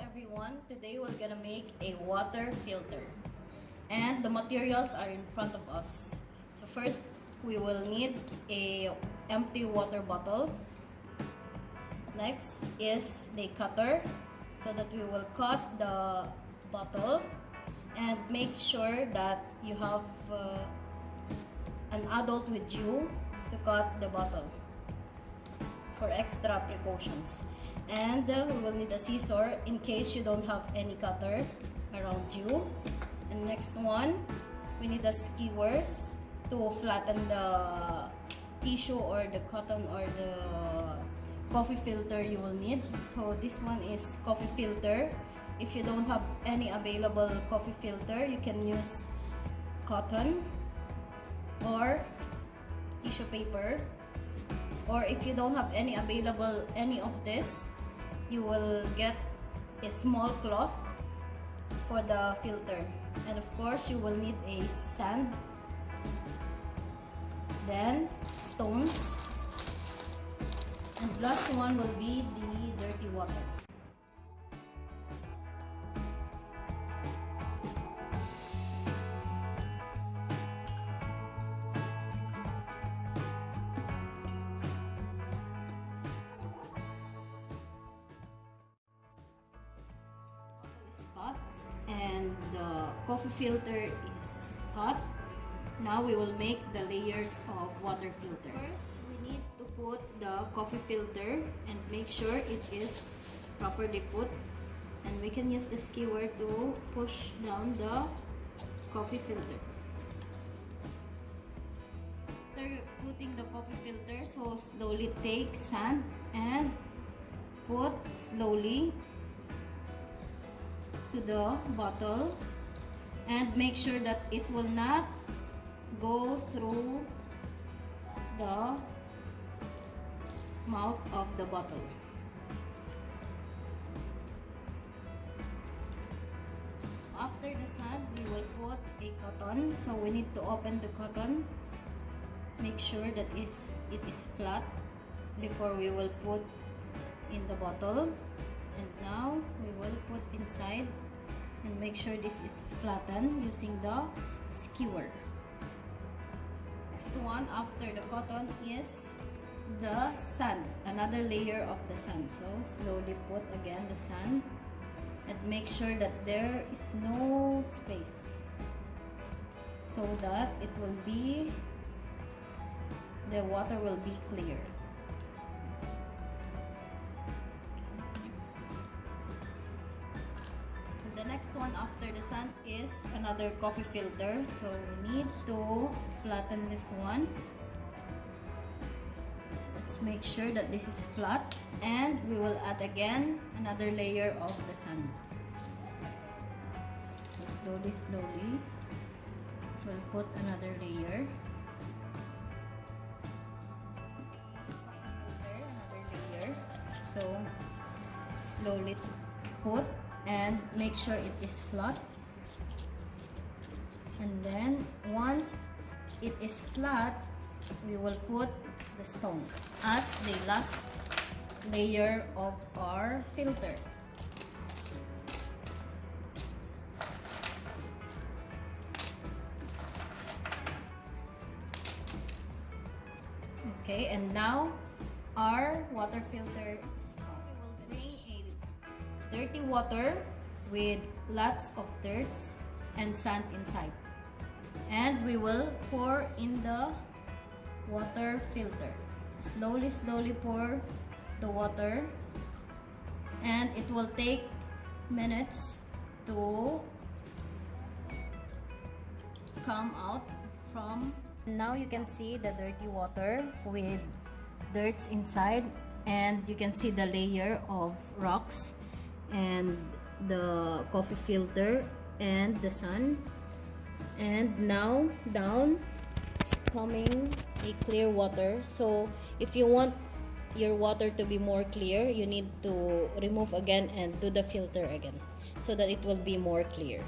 everyone, today we're gonna make a water filter and the materials are in front of us. So first we will need a empty water bottle. Next is the cutter so that we will cut the bottle, and make sure that you have an adult with you to cut the bottle for extra precautions. And we will need a scissor in case you don't have any cutter around you. And next one, we need a skewers to flatten the tissue or the cotton or the coffee filter you will need. So this one is coffee filter. If you don't have any available coffee filter, you can use cotton or tissue paper. Or if you don't have any available any of this, you will get a small cloth for the filter. And of course you will need a sand, then stones, and last one will be the dirty water. Cut and the coffee filter is cut. Now we will make the layers of water filter. First, we need to put the coffee filter and make sure it is properly put, and we can use the skewer to push down the coffee filter. After putting the coffee filter, so slowly take sand and put slowly to the bottle, and make sure that it will not go through the mouth of the bottle. After the sand, we will put a cotton. So we need to open the cotton, make sure that it is flat before we will put in the bottle. And now we will put inside and make sure this is flattened using the skewer. Next one after the cotton is the sand, another layer of the sand. So slowly put again the sand and make sure that there is no space so that it will be, the water will be clear. The next one after the sand is another coffee filter. So we need to flatten this one. Let's make sure that this is flat, and we will add again another layer of the sand. So slowly we'll put another layer. Filter, another layer. So slowly put and make sure it is flat, and then once it is flat, we will put the stone as the last layer of our filter. Okay, and now our water filter is done. We will bring a dirty water with lots of dirts and sand inside, and we will pour in the water filter. Slowly pour the water, and it will take minutes to come out from. Now you can see the dirty water with dirts inside, and you can see the layer of rocks and the coffee filter and the sun. And now down is coming a clear water. So if you want your water to be more clear, you need to remove again and do the filter again so that it will be more clear.